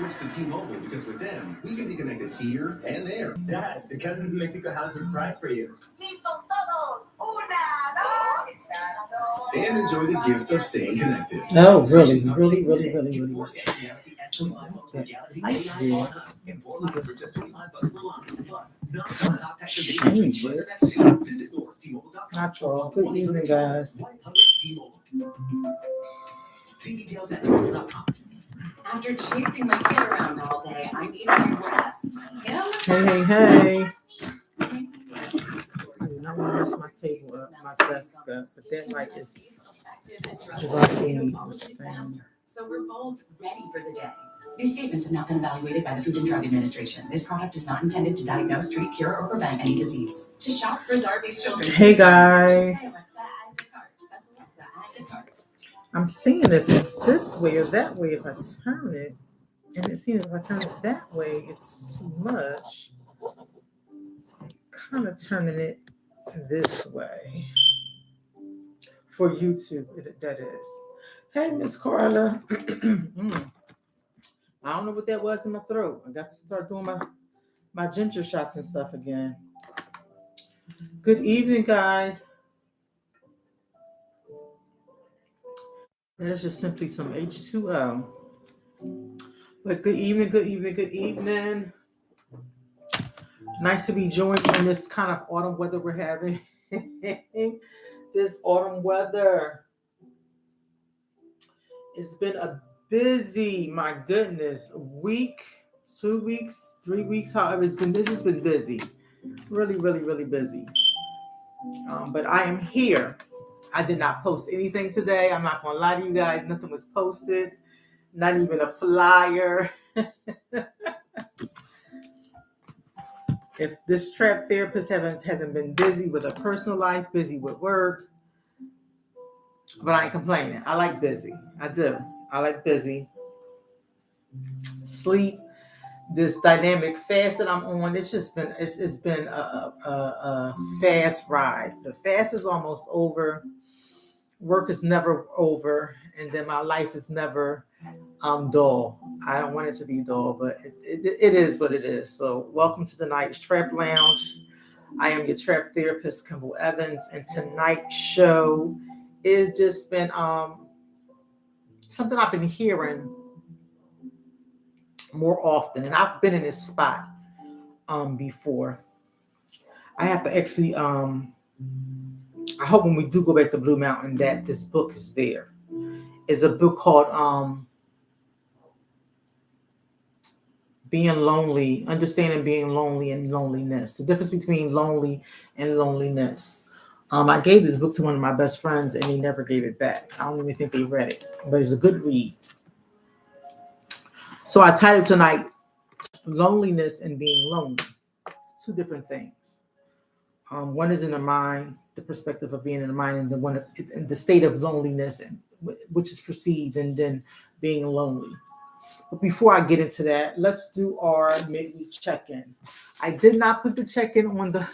switch to T-Mobile because with them, we can be connected here and there. Dad, the Cousins in Mexico have a surprise for you. And enjoy the gift of staying connected. No, really. Change it. Not y'all. Good evening, guys. After chasing my kid around all day, I need my rest. Hey. I want to mess my table up, my desk up, but that light is driving me insane. So we're both ready for the day. These statements have not been evaluated by the Food and Drug Administration. This product is not intended to diagnose, treat, cure, or prevent any disease. To shop for Zarbee's children's. Hey guys. Alexa, add to cart. That's Alexa, add to cart. I'm seeing if it's this way or that way. If I turn it, and it seems if I turn it that way, it's too much. Kind of turning it this way for YouTube. That is. Hey, Miss Carla. I don't know what that was in my throat. I got to start doing my ginger shots and stuff again. Good evening, guys. That is just simply some H2O. But good evening. Nice to be joined in this kind of autumn weather we're having. This autumn weather. It's been a busy, my goodness, week, 2 weeks, 3 weeks, however it's been busy. Really busy. But I am here. I did not post anything today. I'm not going to lie to you guys. Nothing was posted. Not even a flyer. If this trap therapist hasn't been busy with a personal life, busy with work, but I ain't complaining. I like busy. I do. I like busy. Sleep. This dynamic fast that I'm on, it's been a fast ride. The fast is almost over. Work is never over, and then my life is never dull. I don't want it to be dull, but it is what it is. So welcome to tonight's Trap Lounge. I am your Trap Therapist Kimble Evans, and tonight's show is just been something I've been hearing more often, and I've been in this spot before. I have to actually I hope when we do go back to Blue Mountain that this book is there. It's a book called Being Lonely, Understanding Being Lonely and Loneliness. The difference between lonely and loneliness. I gave this book to one of my best friends and he never gave it back. I don't even think they read it, but it's a good read. So I titled tonight, Loneliness and Being Lonely. It's two different things. One is in the mind, the perspective of being in the mind, and the one in the state of loneliness, and which is perceived, and then being lonely. But before I get into that, let's do our midweek check-in. I did not put the check-in on the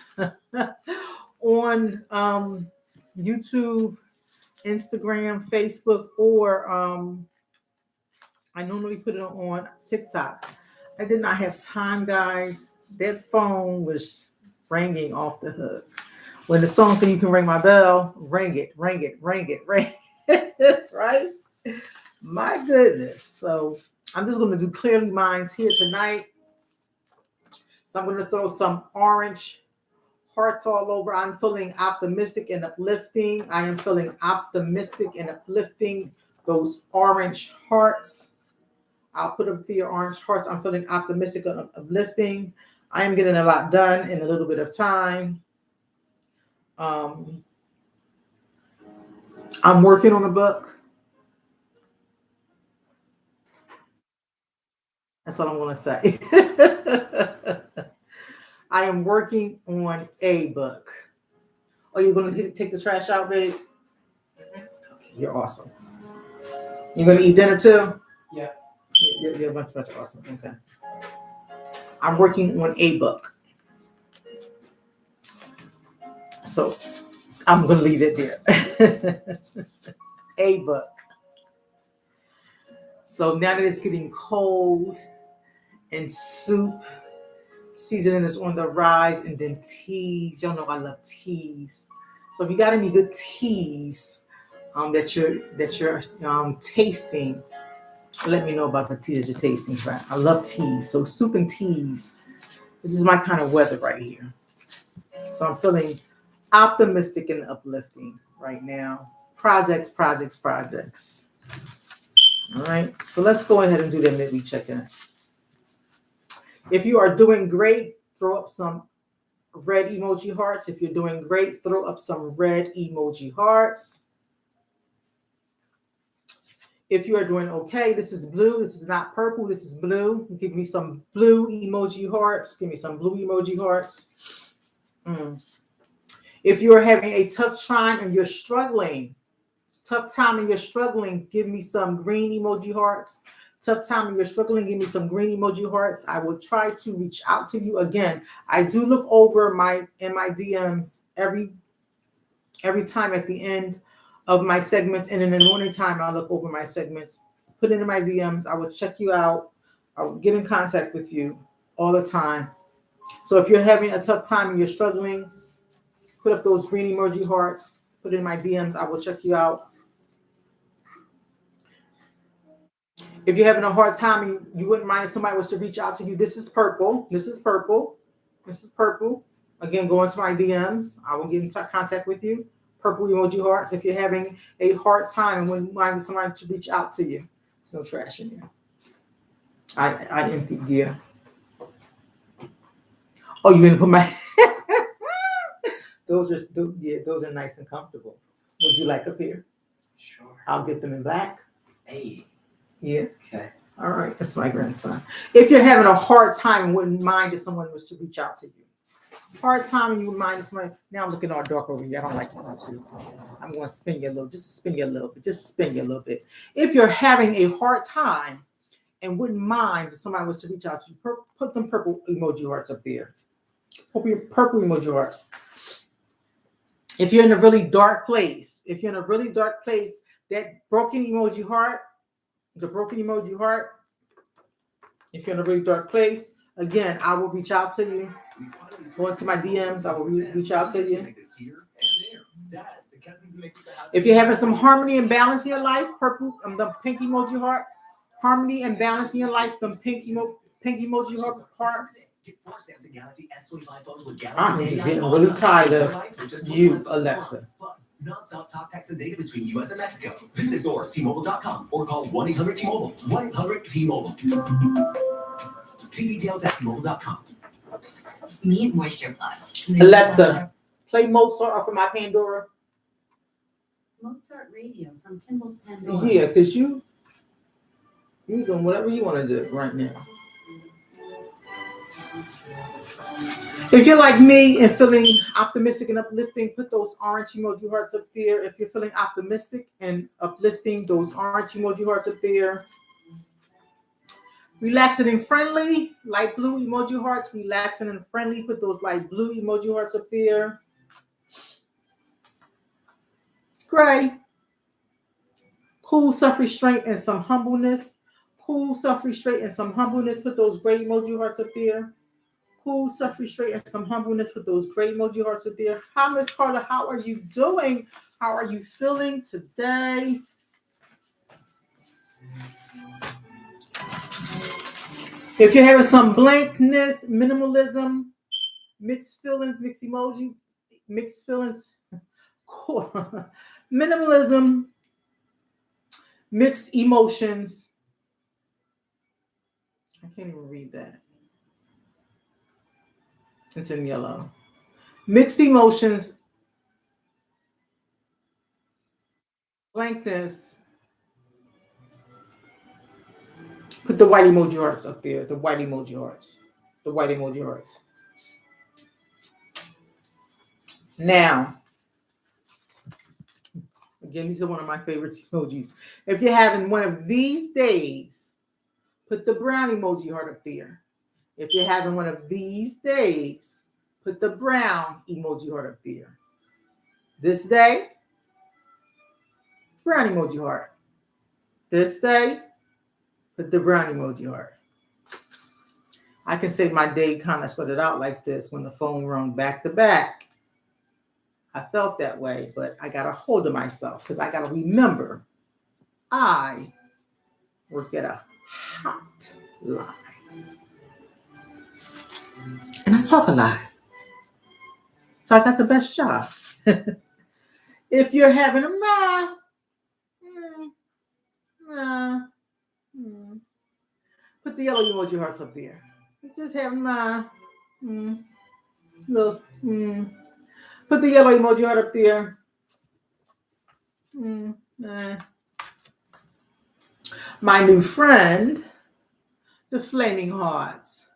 on YouTube, Instagram, Facebook, or I normally put it on TikTok. I did not have time, guys. That phone was ringing off the hook. When the song said you can ring my bell, ring it. Right? My goodness. So I'm just going to do Clearly Minds here tonight. So I'm going to throw some orange hearts all over. I'm feeling optimistic and uplifting. I am feeling optimistic and uplifting. Those orange hearts. I'll put up the orange hearts. I'm feeling optimistic and uplifting. I am getting a lot done in a little bit of time. I'm working on a book. That's all I'm going to say. I am working on a book. Oh, you're going to take the trash out, babe? Okay, you're awesome. You're going to eat dinner too? Yeah. You're much awesome. Okay. I'm working on a book. So I'm going to leave it there. A book. So now that it's getting cold, and soup. Seasoning is on the rise, and then teas. Y'all know I love teas. So if you got any good teas that you're tasting, let me know about the tea that you're tasting. I love teas. So soup and teas. This is my kind of weather right here. So I'm feeling optimistic and uplifting right now. Projects. All right. So let's go ahead and do the midweek check-in. If you are doing great, throw up some red emoji hearts. If you're doing great, throw up some red emoji hearts. If you are doing okay, this is blue. This is not purple. This is blue. Give me some blue emoji hearts. Give me some blue emoji hearts. If you are having a tough time and you're struggling, give me some green emoji hearts. Tough time and you're struggling, give me some green emoji hearts. I will try to reach out to you again. I do look over my DMs every time at the end of my segments, and in the morning time, I'll look over my segments, put it in my DMs. I will check you out. I will get in contact with you all the time. So if you're having a tough time and you're struggling, put up those green emoji hearts, put it in my DMs. I will check you out. If you're having a hard time and you wouldn't mind if somebody was to reach out to you, this is purple. Again, go into my DMs. I will get in contact with you. Purple emoji hearts. If you're having a hard time and wouldn't mind somebody to reach out to you. There's no trash in here. I emptied here. Oh, you're gonna put my those are nice and comfortable. Would you like up here? Sure. I'll get them in black. Hey. Yeah. Okay. All right. That's my grandson. If you're having a hard time and wouldn't mind if someone was to reach out to you. Hard time and you wouldn't mind if somebody. Now I'm looking all dark over here. I don't like you too. I'm going to spin you a little. Just spin you a little bit. If you're having a hard time and wouldn't mind if somebody was to reach out to you, put them purple emoji hearts up there. Purple emoji hearts. If you're in a really dark place, that broken emoji heart, the broken emoji heart. If you're in a really dark place, again, I will reach out to you. Go into my DMs. I will reach out to you. If you're having some harmony and balance in your life, the pink emoji hearts. Harmony and balance in your life, the pink emoji hearts. I'm just getting really tired of you, Alexa. Plus, non-stop talk, text, and data between US and Mexico. Visit the store, T-Mobile.com, or call 1-800-T-Mobile. 1-800-T-Mobile. See details at T-Mobile.com. Meet Moisture Plus. Alexa, play Mozart off of my Pandora. Mozart Radio from Kimble's Pandora. Yeah, because you doing whatever you want to do right now. If you're like me and feeling optimistic and uplifting, put those orange emoji hearts up there. If you're feeling optimistic and uplifting, those orange emoji hearts up there. Relaxing and friendly, light blue emoji hearts. Relaxing and friendly, put those light blue emoji hearts up there. Gray. Cool, self-restraint, and some humbleness. Cool, self-restraint, and some humbleness. Put those gray emoji hearts up there. Cool, self-restraint, and some humbleness. Put those gray emoji hearts up there. Hi, Miss Carla. How are you doing? How are you feeling today? If you're having some blankness, minimalism, mixed feelings, mixed emoji, mixed feelings, cool. Minimalism, mixed emotions. I can't even read that. It's in yellow. Mixed emotions, blankness. Put the white emoji hearts up there. The white emoji hearts. The white emoji hearts. Now, again, these are one of my favorite emojis. If you're having one of these days, put the brown emoji heart up there. If you're having one of these days, put the brown emoji heart up there. This day, brown emoji heart. This day, put the brown emoji heart. I can say my day kind of started out like this when the phone rang back to back. I felt that way, but I got a hold of myself because I got to remember I work at a hot line. And I talk a lot. So I got the best job. If you're having a put the yellow emoji hearts up there. Just having little, put the yellow emoji heart up there. My new friend, the Flaming Hearts.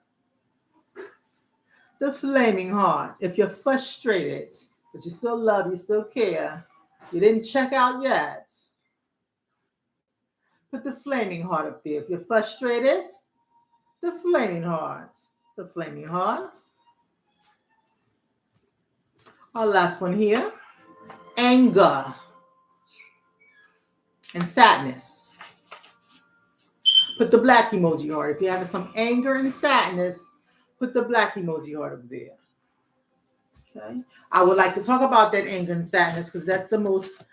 The Flaming Hearts. If you're frustrated, but you still love, you still care, you didn't check out yet, put the Flaming Heart up there. If you're frustrated, the Flaming Hearts. The Flaming Hearts. Our last one here. Anger and sadness. Put the black emoji heart. If you're having some anger and sadness, put the black emoji heart up there. Okay. I would like to talk about that anger and sadness because that's the most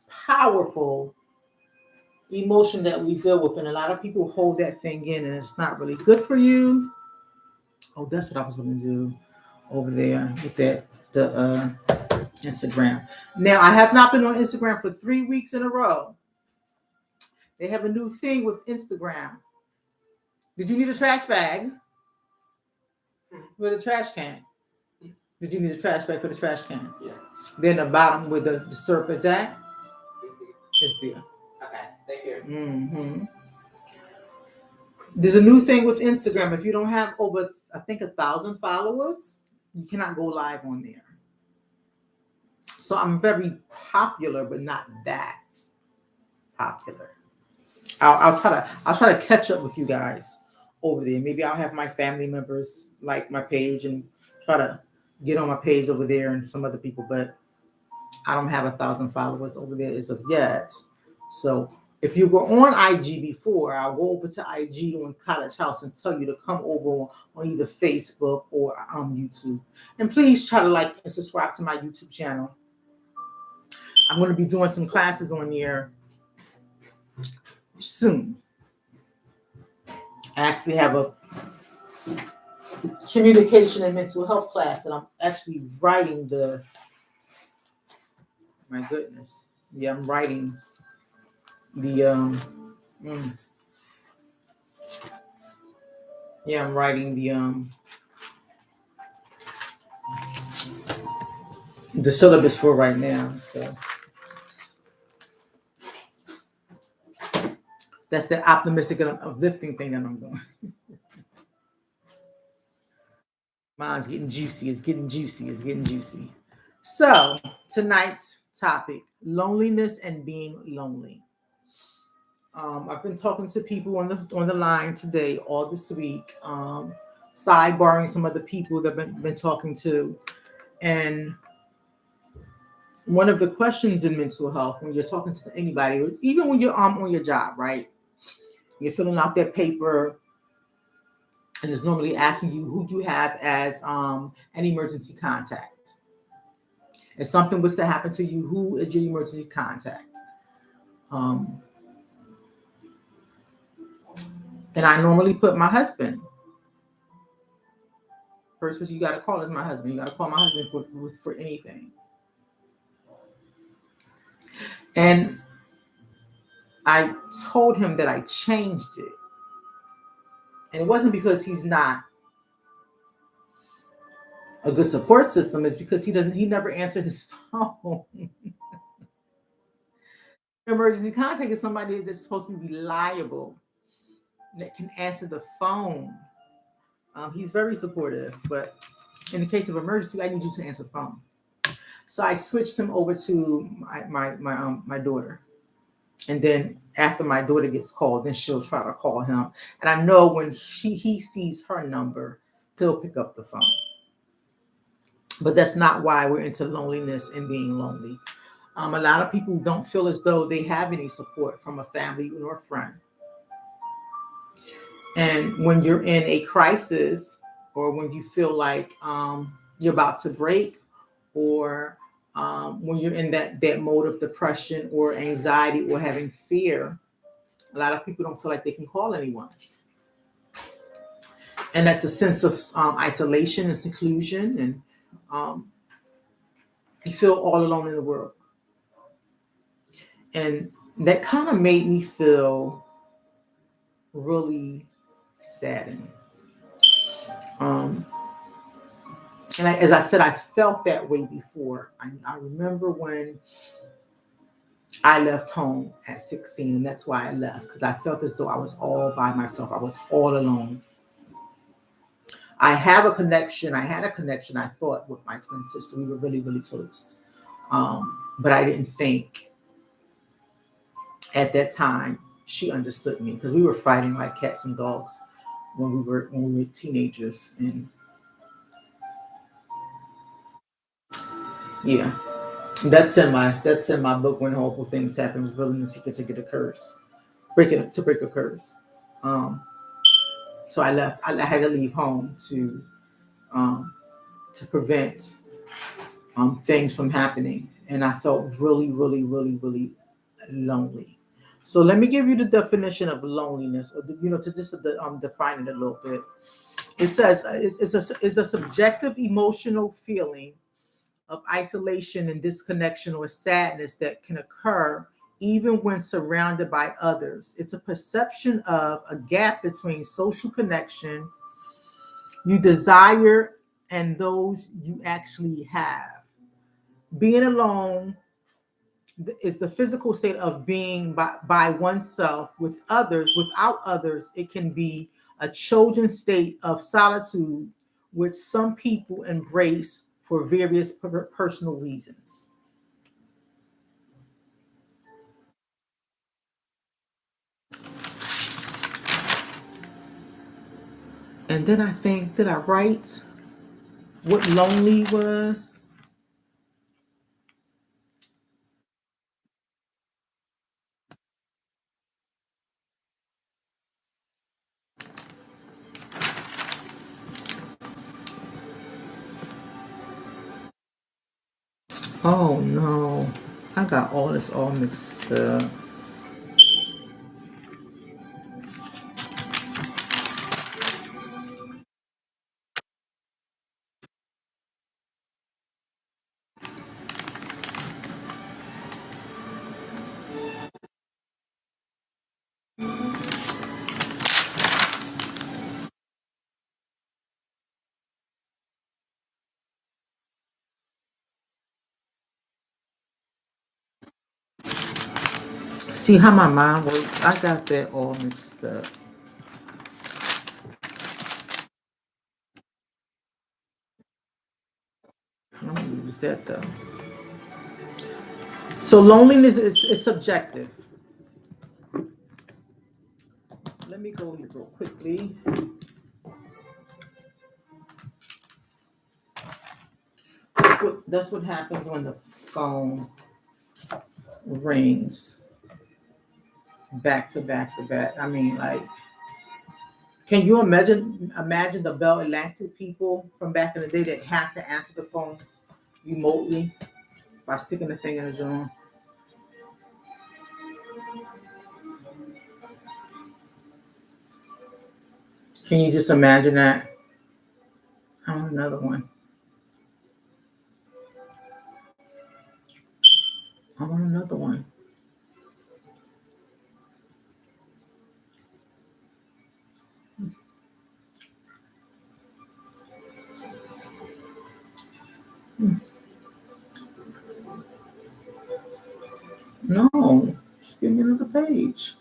powerful emotion that we deal with. And a lot of people hold that thing in and it's not really good for you. Oh, that's what I was going to do over there with the Instagram. Now, I have not been on Instagram for 3 weeks in a row. They have a new thing with Instagram. Did you need a trash bag with a trash can? Did you need a trash bag for the trash can? Yeah. Then the bottom where the syrup is at is there. Okay, thank you. Mm-hmm. There's a new thing with Instagram. If you don't have over, I think, 1,000 followers, you cannot go live on there. So I'm very popular, but not that popular. I'll try to catch up with you guys over there. Maybe I'll have my family members like my page and try to get on my page over there and some other people, but I don't have 1,000 followers over there as of yet. So if you were on IG before, I'll go over to IG on College House and tell you to come over on either Facebook or YouTube. And please try to like and subscribe to my YouTube channel. I'm going to be doing some classes on there soon. I actually have a communication and mental health class and I'm actually writing my goodness. Yeah, I'm writing I'm writing the syllabus for right now. So that's the optimistic and uplifting thing that I'm doing. Mine's getting juicy. It's getting juicy. It's getting juicy. So tonight's topic: loneliness and being lonely. I've been talking to people on the line today, all this week, sidebarring some of the people that I've been talking to, and one of the questions in mental health when you're talking to anybody, or even when you're on your job, right? You're filling out that paper, and it's normally asking you who you have as an emergency contact. If something was to happen to you, who is your emergency contact? And I normally put my husband. First person you got to call is my husband. You got to call my husband for anything. And I told him that I changed it. And it wasn't because he's not a good support system. It's because he never answered his phone. Emergency contact is somebody that's supposed to be reliable, that can answer the phone. He's very supportive, but in the case of emergency, I need you to answer the phone. So I switched him over to my daughter. And then after my daughter gets called, then she'll try to call him. And I know when he sees her number, he'll pick up the phone. But that's not why we're into loneliness and being lonely. A lot of people don't feel as though they have any support from a family or a friend. And when you're in a crisis, or when you feel like you're about to break, or when you're in that mode of depression or anxiety or having fear, a lot of people don't feel like they can call anyone. And that's a sense of isolation and seclusion, and you feel all alone in the world. And that kind of made me feel really saddened. Um, and as I said, I felt that way before. I remember when I left home at 16, and that's why I left, because I felt as though I was all by myself. I was all alone. I had a connection, I thought, with my twin sister. We were really, really close. But I didn't think at that time she understood me, because we were fighting like cats and dogs when we were teenagers. And yeah, that's in my book, When Horrible Things Happen, Revealing the Secret to Get a Curse. Break a curse. So I left. I had to leave home to prevent things from happening, and I felt really, really, really, really lonely. So let me give you the definition of loneliness, or to just define it a little bit. It says it's a subjective emotional feeling of isolation and disconnection or sadness that can occur even when surrounded by others. It's a perception of a gap between social connection you desire and those you actually have. Being alone is the physical state of being by oneself. With others, without others, it can be a chosen state of solitude, which some people embrace for various personal reasons. And then I think, did I write what lonely was? Oh no, I got all this all mixed up. See how my mind works? I got that all mixed up. I'm gonna use that though. So loneliness is subjective. Let me go here real quickly. That's what happens when the phone rings back to back to back. I mean, like, can you imagine the Bell Atlantic people from back in the day that had to answer the phones remotely by sticking the thing in the drum? Can you just imagine that? I want another one. I want another one. No, just give me another page.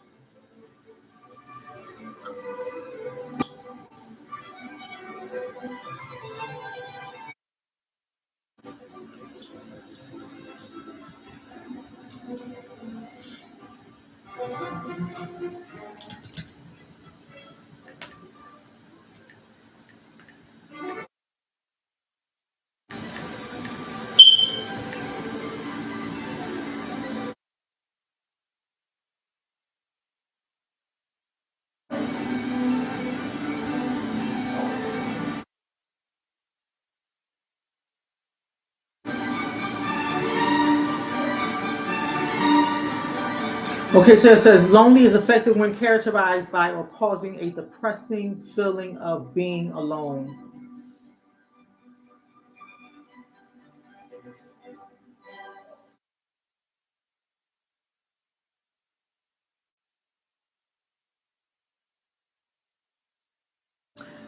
Okay, so it says lonely is affected when characterized by or causing a depressing feeling of being alone.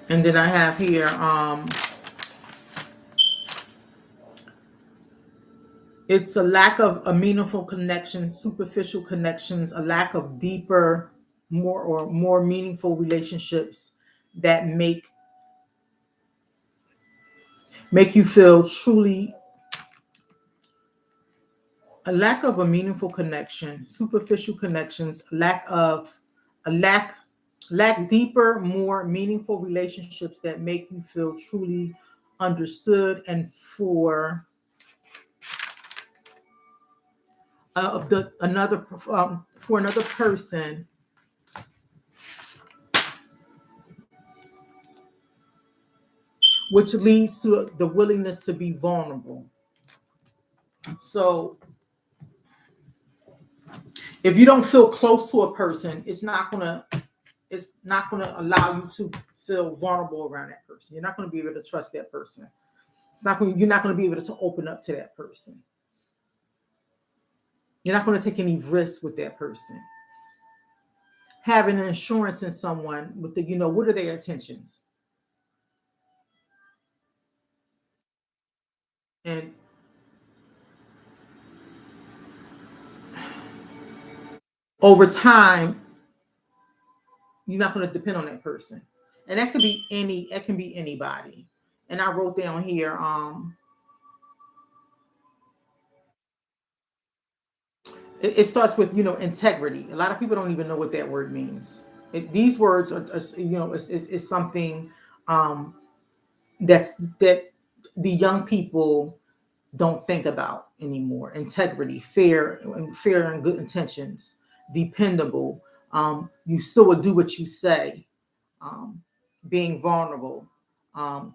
And then I have here, it's a lack of a meaningful connection, superficial connections, a lack of deeper, more meaningful relationships that make you feel truly, a lack of a meaningful connection, superficial connections, a lack deeper, more meaningful relationships that make you feel truly understood, and for another person, which leads to the willingness to be vulnerable. So if you don't feel close to a person, it's not gonna allow you to feel vulnerable around that person. You're not going to be able to trust that person. You're not going to be able to open up to that person. You're not going to take any risks with that person. Having an insurance in someone with what are their intentions? And over time, you're not going to depend on that person. And that can be anybody. And I wrote down here, it starts with integrity. A lot of people don't even know what that word means. These words are is something um, that the young people don't think about anymore. Integrity, fair and good intentions, dependable. You still would do what you say. Um, being vulnerable,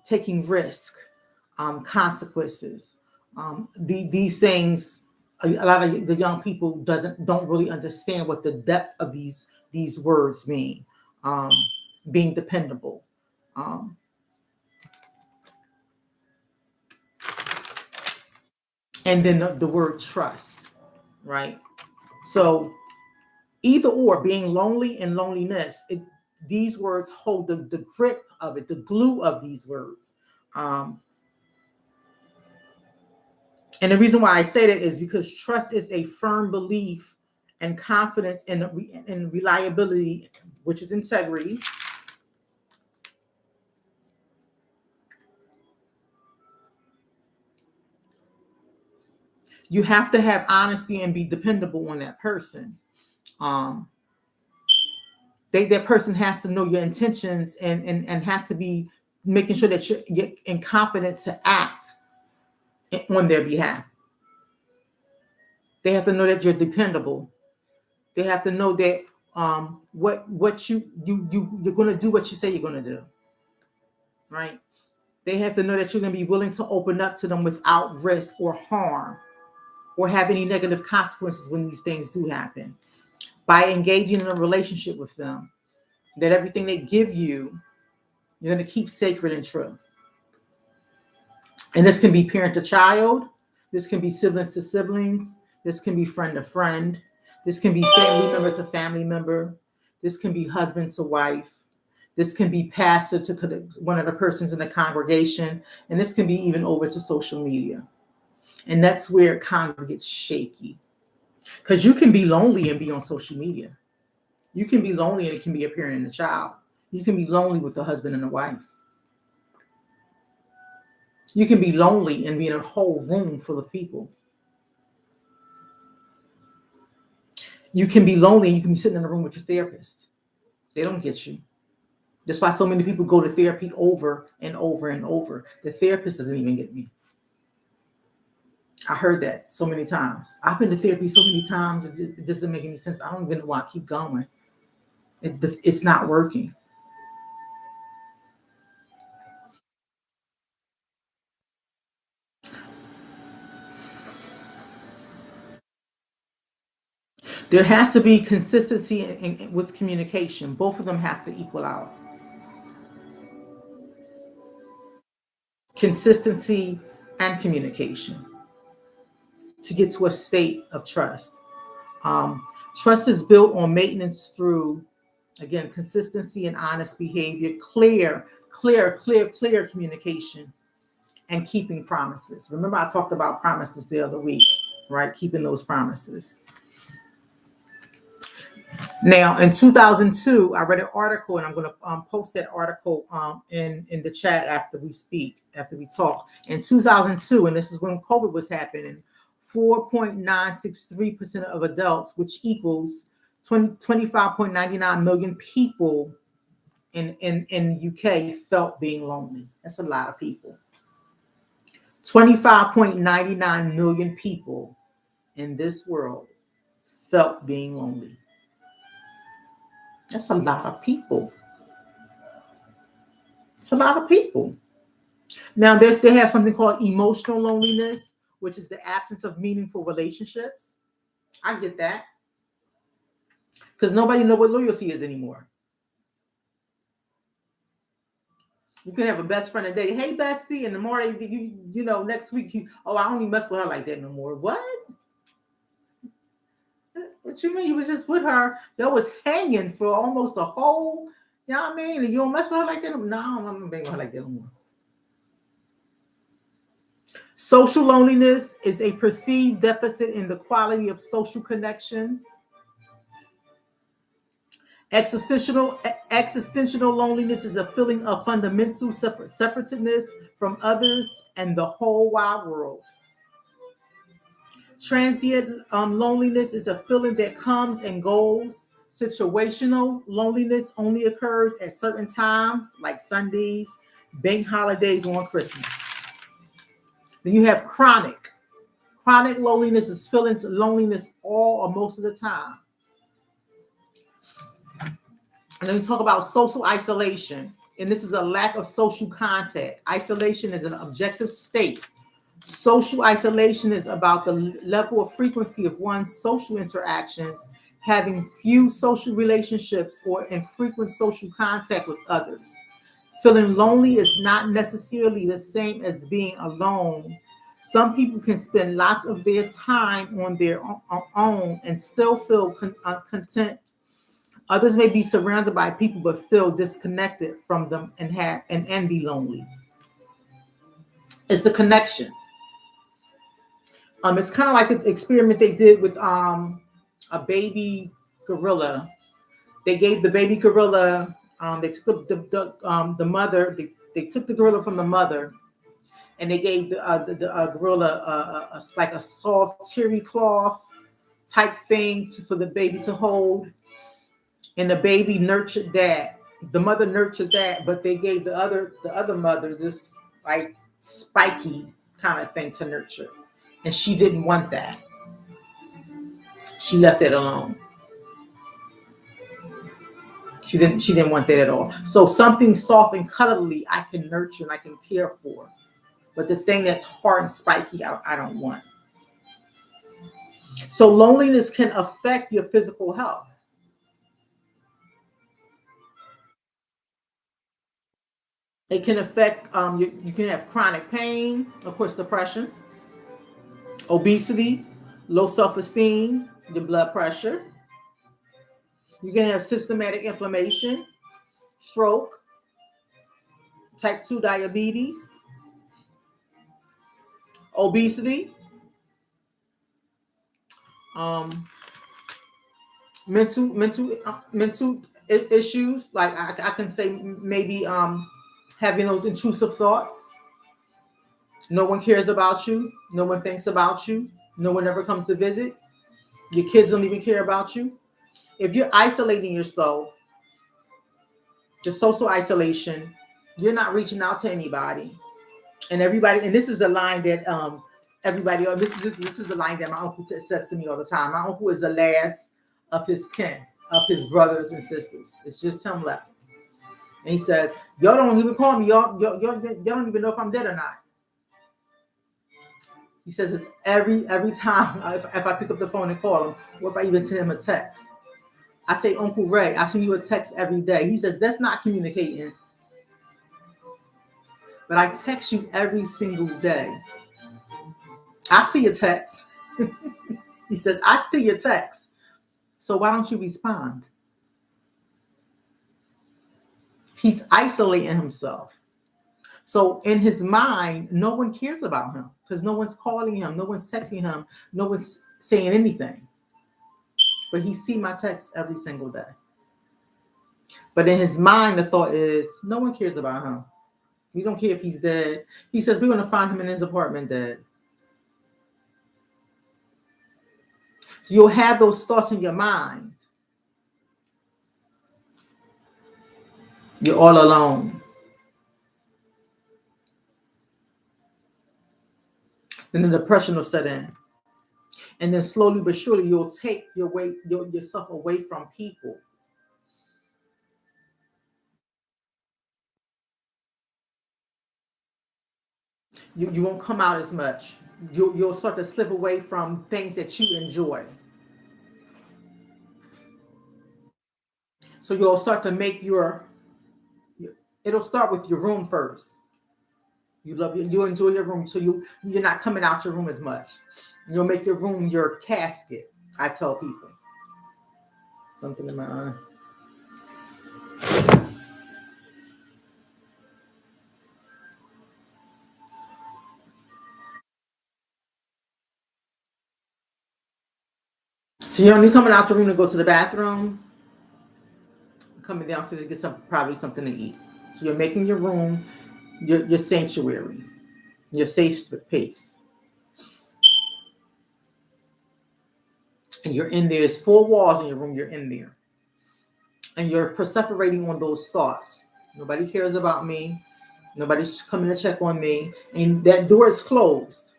taking risk, consequences. These things, a lot of the young people don't really understand what the depth of these words mean. Um, being dependable. Um, and then the word trust, right? So either or, being lonely and loneliness, these words hold the grip of it, the glue of these words. Um, and the reason why I say that is because trust is a firm belief and confidence in reliability, which is integrity. You have to have honesty and be dependable on that person. Um, that person has to know your intentions and has to be making sure that you're incompetent to act on their behalf. They have to know that you're dependable. They have to know that what you're going to do what you say you're going to do, right? They have to know that you're going to be willing to open up to them without risk or harm or have any negative consequences when these things do happen. By engaging in a relationship with them, that everything they give you, you're going to keep sacred and true. And this can be parent to child. This can be siblings to siblings. This can be friend to friend. This can be family member to family member. This can be husband to wife. This can be pastor to one of the persons in the congregation. And this can be even over to social media. And that's where it kind of gets shaky. Because you can be lonely and be on social media. You can be lonely and it can be a parent and a child. You can be lonely with a husband and a wife. You can be lonely and be in a whole room full of people. You can be lonely and you can be sitting in a room with your therapist. They don't get you. That's why so many people go to therapy over and over and over. The therapist doesn't even get me. I heard that so many times. I've been to therapy so many times, it doesn't make any sense. I don't even know why I keep going. It's not working. There has to be consistency with communication. Both of them have to equal out. Consistency and communication to get to a state of trust. Trust is built on maintenance through, again, consistency and honest behavior, clear communication, and keeping promises. Remember, I talked about promises the other week, right? Keeping those promises. Now, in 2002, I read an article, and I'm going to post that article in the chat after we talk. In 2002, and this is when COVID was happening, 4.963% of adults, which equals 25.99 million people in UK, felt being lonely. That's a lot of people. 25.99 million people in this world felt being lonely. That's a lot of people. It's a lot of people. Now, they have something called emotional loneliness, which is the absence of meaningful relationships. I get that. Because nobody knows what loyalty is anymore. You can have a best friend a day. Hey, bestie. And the morning, you know, next week, I don't even mess with her like that no more. What? What you mean? You was just with her that was hanging for almost a whole, you know what I mean? And you don't mess with her like that? No, I'm not being with her like that no more. Social loneliness is a perceived deficit in the quality of social connections. Existential loneliness is a feeling of fundamental separateness from others and the whole wide world. Transient loneliness is a feeling that comes and goes. Situational loneliness only occurs at certain times, like Sundays, bank holidays, or on Christmas. Then you have chronic. Chronic loneliness is feeling loneliness all or most of the time. And then we talk about social isolation. And this is a lack of social contact. Isolation is an objective state. Social isolation is about the level of frequency of one's social interactions, having few social relationships, or infrequent social contact with others. Feeling lonely is not necessarily the same as being alone. Some people can spend lots of their time on their own and still feel content. Others may be surrounded by people but feel disconnected from them and be lonely. It's the connection. It's kind of like the experiment they did with a baby gorilla. They gave the baby gorilla. They took the mother. They took the gorilla from the mother, and they gave the gorilla like a soft terry cloth type thing for the baby to hold, and the baby nurtured that. The mother nurtured that, but they gave the other mother this like spiky kind of thing to nurture. And she didn't want that. She left it alone. She didn't want that at all. So something soft and cuddly I can nurture and I can care for. But the thing that's hard and spiky, I don't want. So loneliness can affect your physical health. It can affect, you can have chronic pain, of course, depression, obesity, low self-esteem, your blood pressure. You can have systematic inflammation, stroke, type 2 diabetes, obesity, mental issues. Like I can say maybe having those intrusive thoughts. No one cares about you. No one thinks about you. No one ever comes to visit. Your kids don't even care about you. If you're isolating yourself, the social isolation, you're not reaching out to anybody. And everybody, and this is the line that everybody, this is the line that my uncle says to me all the time. My uncle is the last of his kin, of his brothers and sisters. It's just him left. And he says, y'all don't even call me. Y'all don't even know if I'm dead or not. He says it every time if I pick up the phone and call him, or if I even send him a text. I say, Uncle Ray, I send you a text every day. He says, that's not communicating. But I text you every single day. I see your text. He says, I see your text. So why don't you respond? He's isolating himself. So in his mind, no one cares about him because no one's calling him, no one's texting him, no one's saying anything. But he see my text every single day. But in his mind, the thought is, no one cares about him. We don't care if he's dead. He says, we're going to find him in his apartment dead. So you'll have those thoughts in your mind. You're all alone. Then the depression will set in. And then slowly but surely, you'll take yourself away from people. You won't come out as much. You'll start to slip away from things that you enjoy. So you'll start to make it'll start with your room first. You enjoy your room, so you're not coming out your room as much. You'll make your room your casket. I tell people. Something in my eye. So you're only coming out your room to go to the bathroom, coming downstairs to get probably something to eat. So you're making your room your sanctuary, your safe space. And you're in there. There's 4 walls in your room. You're in there. And you're perseverating on those thoughts. Nobody cares about me. Nobody's coming to check on me. And that door is closed.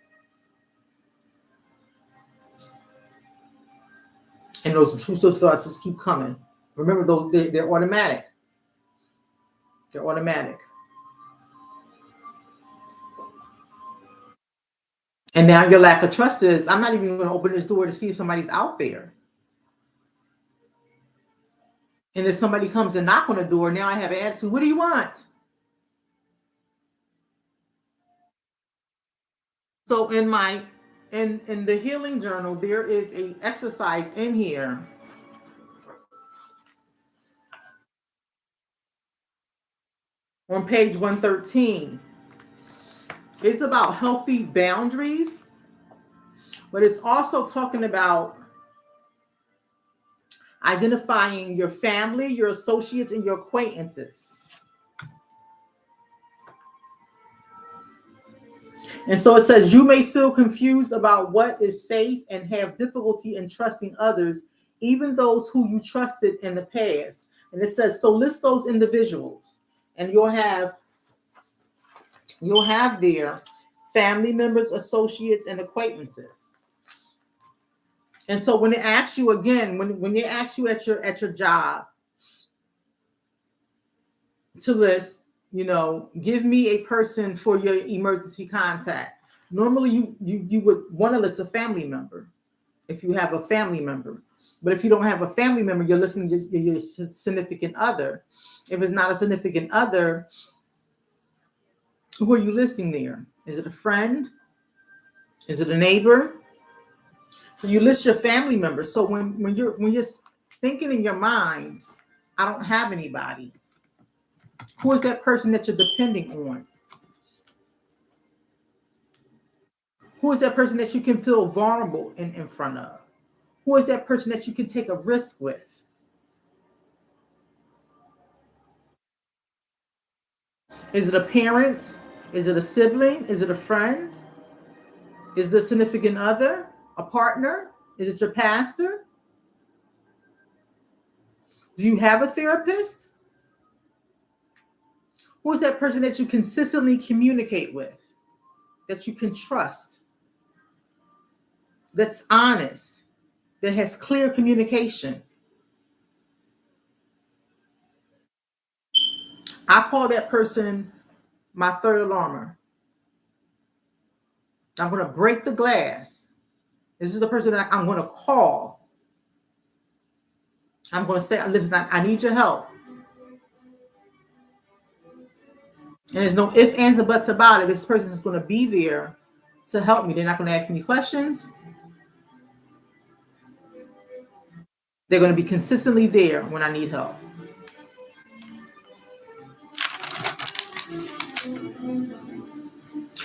And those intrusive thoughts just keep coming. Remember, they're automatic. They're automatic. And now your lack of trust is, I'm not even going to open this door to see if somebody's out there. And if somebody comes and knock on the door, now I have an attitude. What do you want? So in the healing journal, there is an exercise in here. On page 113. It's about healthy boundaries, but it's also talking about identifying your family, your associates, and your acquaintances. And so it says, you may feel confused about what is safe and have difficulty in trusting others, even those who you trusted in the past. And it says, so list those individuals, and you'll have their family members, associates, and acquaintances. And so when they ask you again, when they ask you at your job to list, give me a person for your emergency contact. Normally you would want to list a family member if you have a family member. But if you don't have a family member, you're listing your significant other. If it's not a significant other, who are you listing there? Is it a friend? Is it a neighbor? So you list your family members. So when you're thinking in your mind, I don't have anybody. Who is that person that you're depending on? Who is that person that you can feel vulnerable in front of? Who is that person that you can take a risk with? Is it a parent? Is it a sibling? Is it a friend? Is it a significant other? A partner? Is it your pastor? Do you have a therapist? Who is that person that you consistently communicate with? That you can trust? That's honest? That has clear communication? I call that person my third alarmer. I'm going to break the glass. This is the person that I'm going to call. I'm going to say, listen, I need your help. And there's no ifs, ands, or buts about it. This person is going to be there to help me. They're not going to ask any questions. They're going to be consistently there when I need help.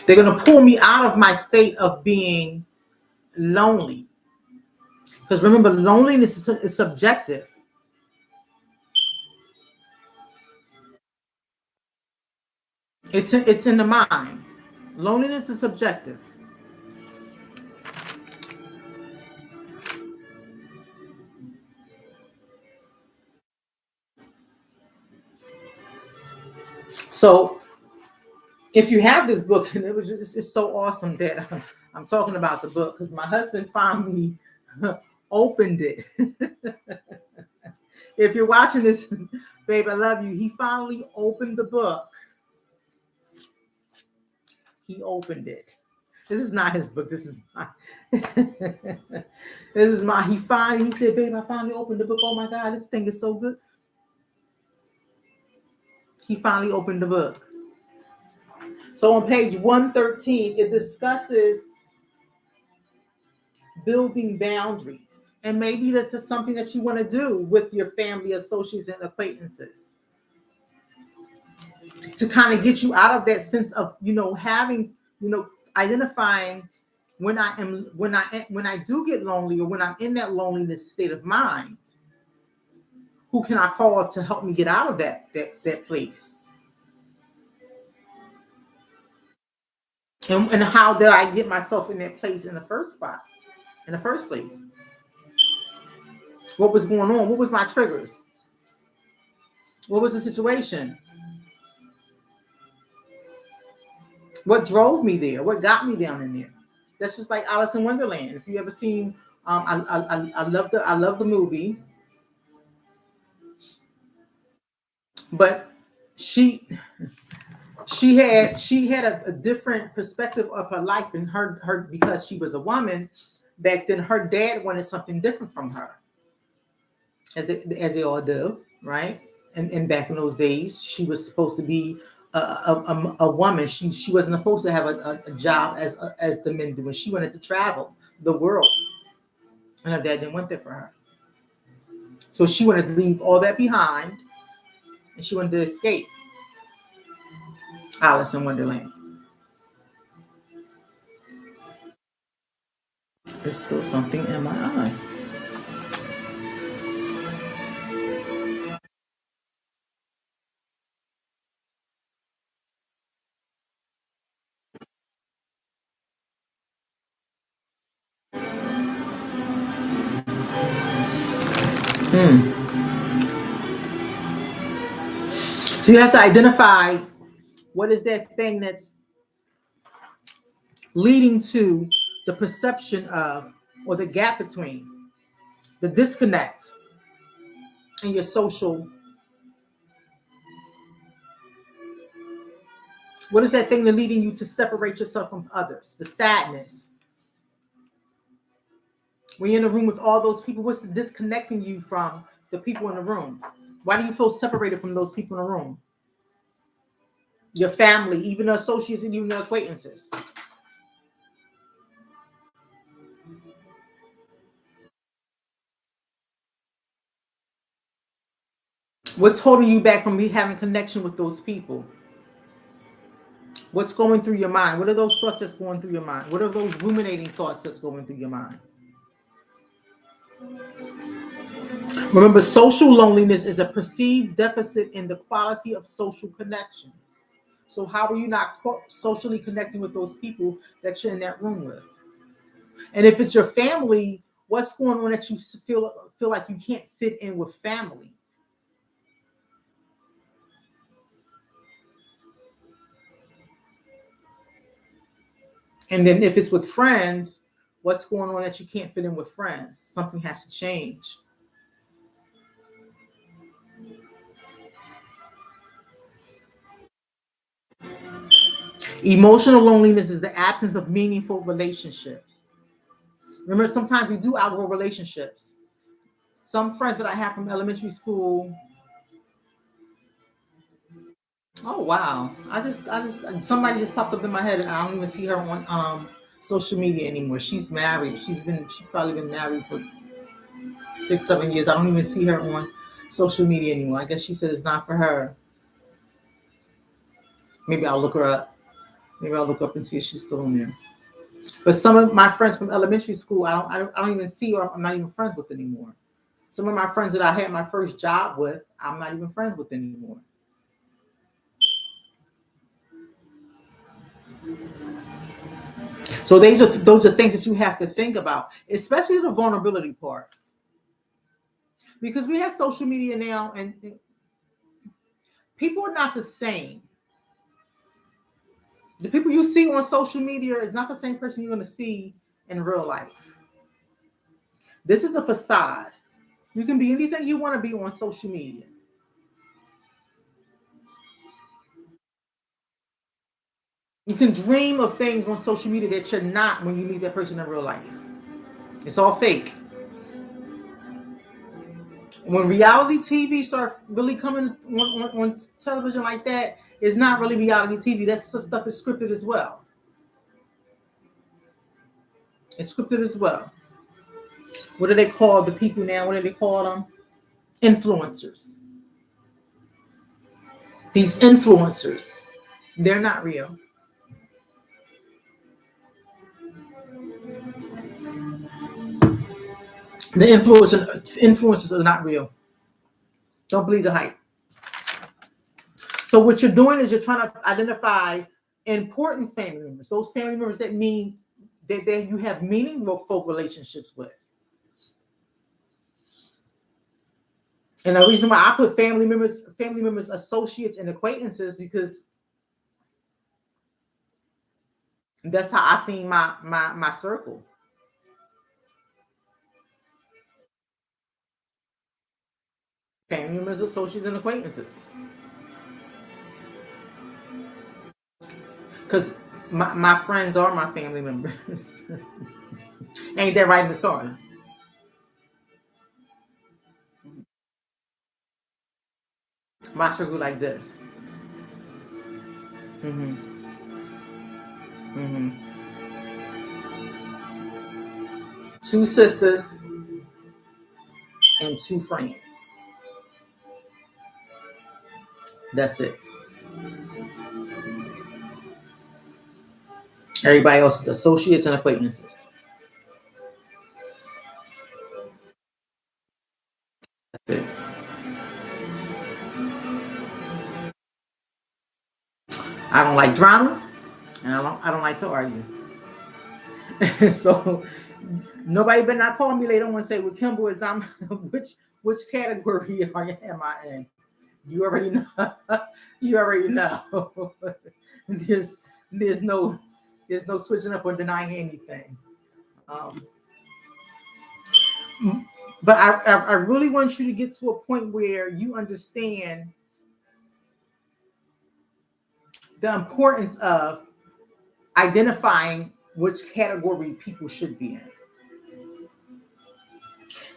They're going to pull me out of my state of being lonely. Because remember, loneliness is subjective. It's in the mind. Loneliness is subjective. So if you have this book, and it's so awesome that I'm talking about the book because my husband finally opened it. If you're watching this, babe, I love you. He finally opened the book. He opened it. This is not his book. This is my. This is my. He said, babe, I finally opened the book. Oh my God, this thing is so good. He finally opened the book. So on page 113, it discusses building boundaries. And maybe this is something that you want to do with your family, associates, and acquaintances to kind of get you out of that sense of, having, identifying when I do get lonely or when I'm in that loneliness state of mind, who can I call to help me get out of that place? And how did I get myself in that place in the first place? What was going on? What was my triggers? What was the situation? What drove me there? What got me down in there? That's just like Alice in Wonderland. If you ever seen, I love the movie, but she had a different perspective of her life, and her because she was a woman back then. Her dad wanted something different from her, as they all do, right? And back in those days, she was supposed to be a woman. She wasn't supposed to have a job as the men do. And she wanted to travel the world, and her dad didn't want that for her. So she wanted to leave all that behind, and she wanted to escape. Alice in Wonderland. There's still something in my eye. So you have to identify what is that thing that's leading to the perception of, or the gap between, the disconnect in your social. What is that thing that's leading you to separate yourself from others? The sadness. When you're in a room with all those people, what's disconnecting you from the people in the room? Why do you feel separated from those people in the room? Your family, even the associates and even the acquaintances. What's holding you back from having connection with those people? What's going through your mind? What are those thoughts that's going through your mind? What are those ruminating thoughts that's going through your mind? Remember, social loneliness is a perceived deficit in the quality of social connections. So how are you not socially connecting with those people that you're in that room with? And if it's your family, what's going on that you feel like you can't fit in with family? And then if it's with friends, what's going on that you can't fit in with friends? Something has to change. Emotional loneliness is the absence of meaningful relationships. Remember, sometimes we do outgrow relationships. Some friends that I have from elementary school. Oh wow! Somebody just popped up in my head, and I don't even see her on social media anymore. She's married. She's probably been married for 6, 7 years. I don't even see her on social media anymore. I guess she said it's not for her. Maybe I'll look her up. Maybe I'll look up and see if she's still on there. But some of my friends from elementary school, I don't even see, or I'm not even friends with anymore. Some of my friends that I had my first job with, I'm not even friends with anymore. So those are things that you have to think about, especially the vulnerability part, because we have social media now, and people are not the same. The people you see on social media is not the same person you're going to see in real life. This is a facade. You can be anything you want to be on social media. You can dream of things on social media that you're not when you meet that person in real life. It's all fake. When reality TV starts really coming on television like that, it's not really reality TV. That stuff is scripted as well. It's scripted as well. What do they call the people now? What do they call them? Influencers. These influencers, they're not real. The influencers are not real. Don't believe the hype. So what you're doing is you're trying to identify important family members, those family members that mean that you have meaningful relationships with. And the reason why I put family members, associates, and acquaintances, because that's how I seen my circle. Family members, associates, and acquaintances. Because my friends are my family members. Ain't that right, Miss Carter? My circle like this. Mm-hmm. Mm-hmm. 2 sisters and 2 friends. That's it. Everybody else is associates and acquaintances. That's it. I don't like drama, and I don't like to argue. So nobody better not call me later on and say, "Well, Kimble, is I'm which category am I in?" You already know. You already know. There's no switching up or denying anything. But I really want you to get to a point where you understand the importance of identifying which category people should be in.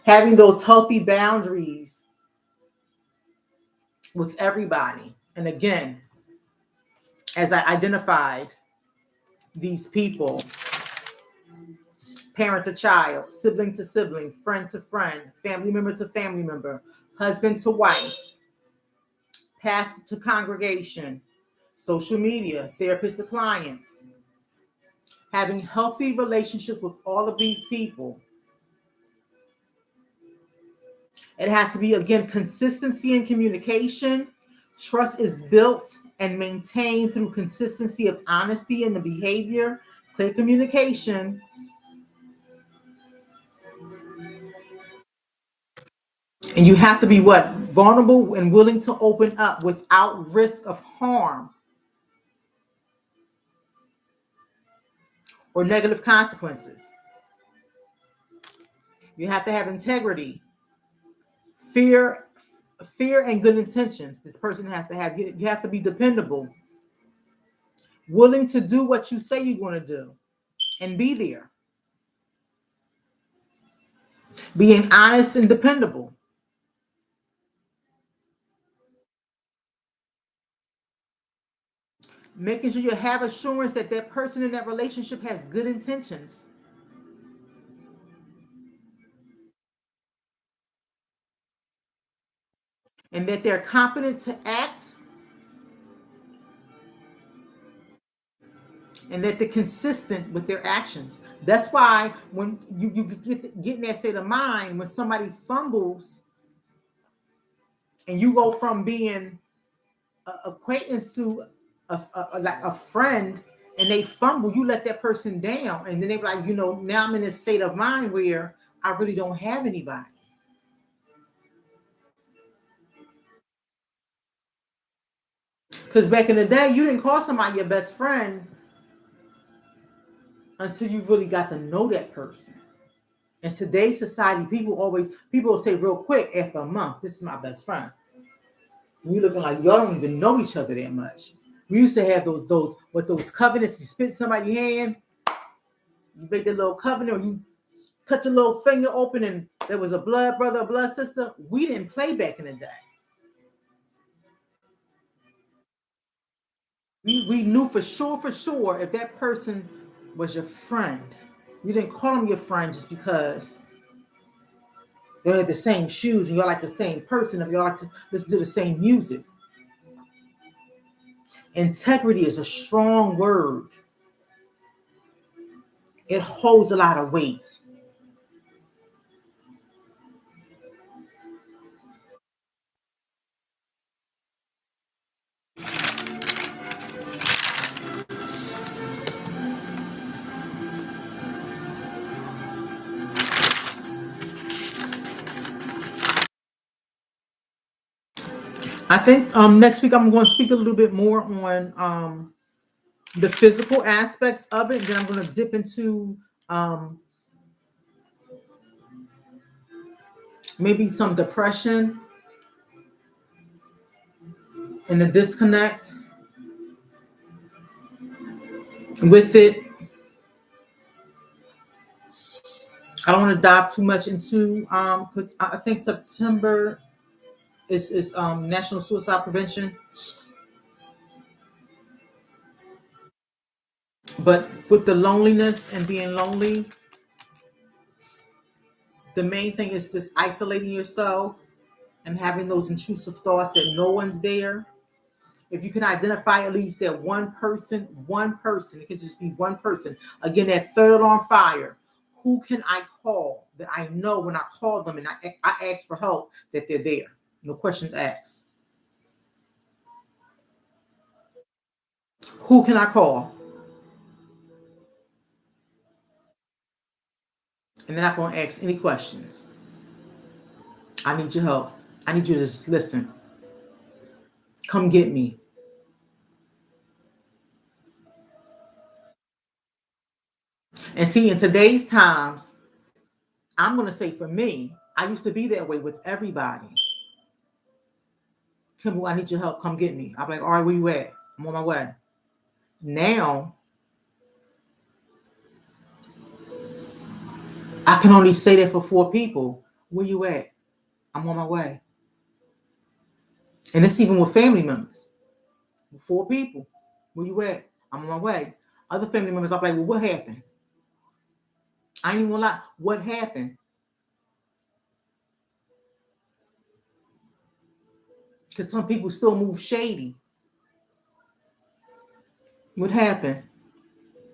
Having those healthy boundaries with everybody. And again, as I identified these people, parent to child, sibling to sibling, friend to friend, family member to family member, husband to wife, pastor to congregation, social media, therapist to client. Having healthy relationships with all of these people. It has to be, again, consistency in communication. Trust is built and maintained through consistency of honesty in the behavior, clear communication. And you have to be what? Vulnerable and willing to open up without risk of harm or negative consequences. You have to have integrity, fear and good intentions. This person has to have. You have to be dependable. willing to do what you say you're going to do and be there. Being honest and dependable. Making sure you have assurance that that person in that relationship has good intentions. And that they're competent to act. And that they're consistent with their actions. That's why when you get in that state of mind, when somebody fumbles and you go from being an acquaintance to like a friend, and they fumble, you let that person down. And then they're like, now I'm in this state of mind where I really don't have anybody. Because back in the day, you didn't call somebody your best friend until you really got to know that person. In today's society, people will say real quick after a month, this is my best friend. And you're looking like y'all don't even know each other that much. We used to have those covenants. You spit somebody's hand, you make that little covenant, or you cut your little finger open and there was a blood brother, a blood sister. We didn't play back in the day. We knew for sure if that person was your friend. You didn't call them your friend just because they had the same shoes and you're like the same person, if y'all like to listen to the same music. Integrity is a strong word. It holds a lot of weight. I think next week I'm going to speak a little bit more on the physical aspects of it. Then I'm going to dip into maybe some depression and the disconnect with it. I don't want to dive too much into because I think September is National Suicide Prevention. But with the loneliness and being lonely, the main thing is just isolating yourself and having those intrusive thoughts that no one's there. If you can identify at least that one person, it could just be one person. Again, that third alarm fire. Who can I call that I know when I call them and I ask for help that they're there? No questions asked. Who can I call? And they're not going to ask any questions. I need your help. I need you to just listen. Come get me. And see, in today's times, I'm going to say for me, I used to be that way with everybody. Kimble, I need your help. Come get me. I'm like, all right, where you at? I'm on my way. Now, I can only say that for 4 people. Where you at? I'm on my way. And it's even with family members. 4 people. Where you at? I'm on my way. Other family members, I'm like, well, what happened? I ain't even gonna lie. What happened? Because some people still move shady. What happened?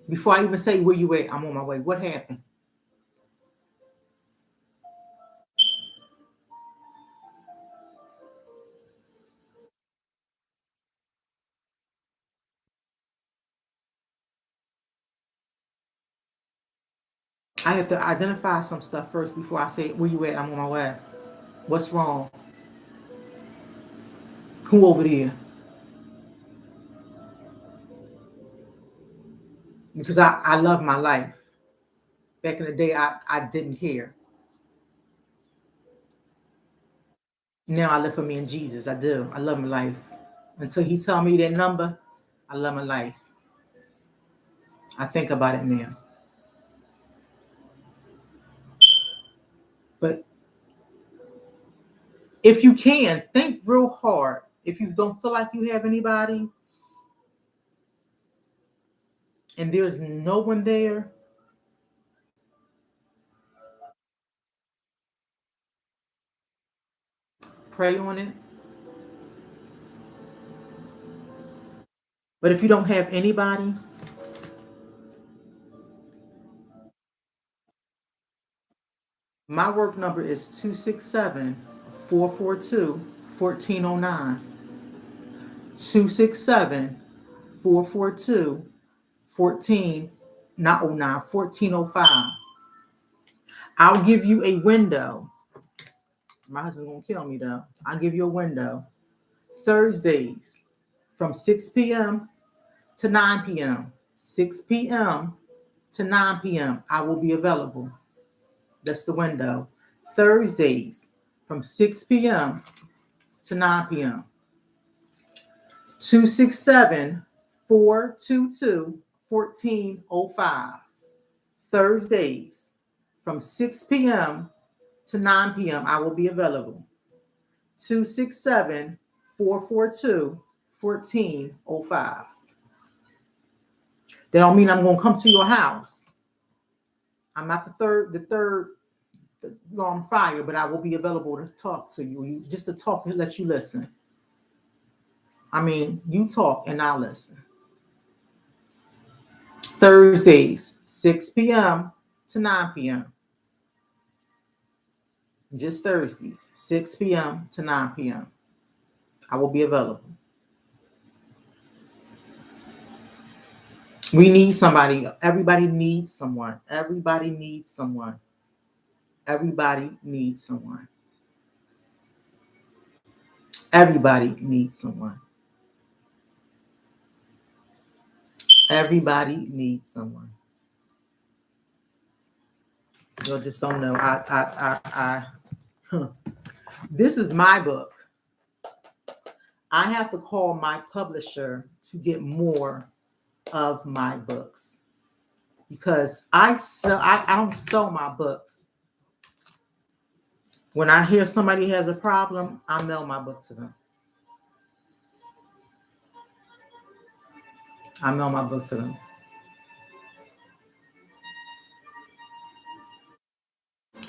Before I even say where you at, I'm on my way. What happened? I have to identify some stuff first before I say where you at, I'm on my way. What's wrong? Who over there? Because I love my life. Back in the day, I didn't care. Now I live for me and Jesus. I do. I love my life. Until he tell me that number, I love my life. I think about it now. But if you can, think real hard. If you don't feel like you have anybody and there's no one there, pray on it. But if you don't have anybody, my work number is 267-442-1409. 267-442-14, not 09, 1405. I'll give you a window. My husband's gonna kill me though. I'll give you a window. Thursdays from 6 p.m. to 9 p.m. 6 p.m. to 9 p.m. I will be available. That's the window. Thursdays from 6 p.m. to 9 p.m. 267-422-1405. Thursdays from 6 p.m. to 9 p.m. I will be available. 267-442-1405. That don't mean I'm going to come to your house. I'm not the third alarm fire, but I will be available to talk to you, just to talk and let you listen. I mean, you talk and I'll listen. Thursdays, 6 p.m. to 9 p.m. Just Thursdays, 6 p.m. to 9 p.m. I will be available. We need somebody. Everybody needs someone. Everybody needs someone. Everybody needs someone. Everybody needs someone. Everybody needs someone. You just don't know. This is my book. I have to call my publisher to get more of my books because I don't sell my books. When I hear somebody has a problem, I mail my book to them. I mail my book to them.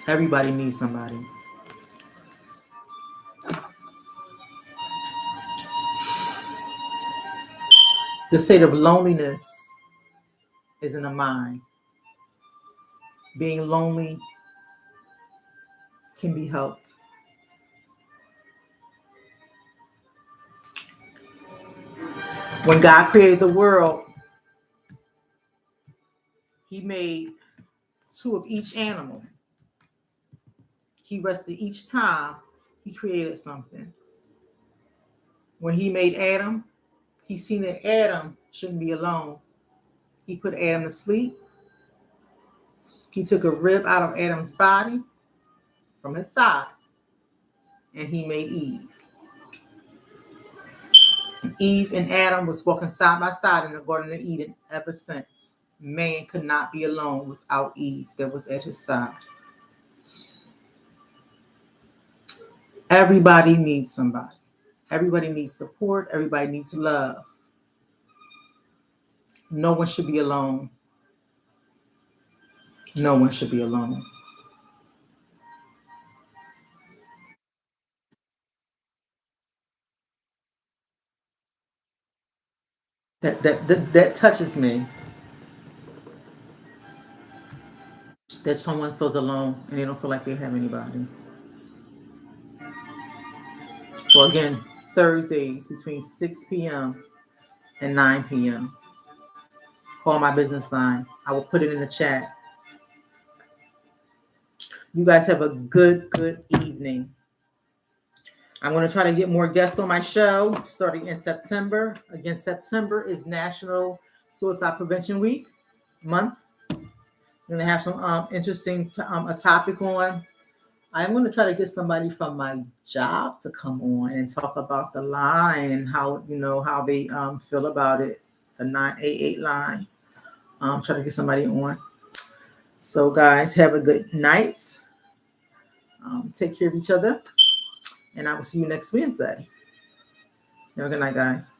Everybody needs somebody. The state of loneliness is in the mind. Being lonely can be helped. When God created the world, He made two of each animal. He rested each time He created something. When He made Adam, He seen that Adam shouldn't be alone. He put Adam to sleep. He took a rib out of Adam's body from his side, and He made Eve. And Eve and Adam was walking side by side in the Garden of Eden ever since. Man could not be alone without Eve that was at his side. Everybody needs somebody. Everybody needs support. Everybody needs love. No one should be alone. No one should be alone. That touches me. That someone feels alone and they don't feel like they have anybody. So again, Thursdays between 6 p.m. and 9 p.m. Call my business line. I will put it in the chat. You guys have a good evening. I'm going to try to get more guests on my show starting in September. Again, September is National Suicide Prevention Week month. I'm going to have some interesting a topic on. I'm going to try to get somebody from my job to come on and talk about the line and how they feel about it, the 988 line. Try to get somebody on. So, guys, have a good night. Take care of each other. And I will see you next Wednesday. Have a good night, guys.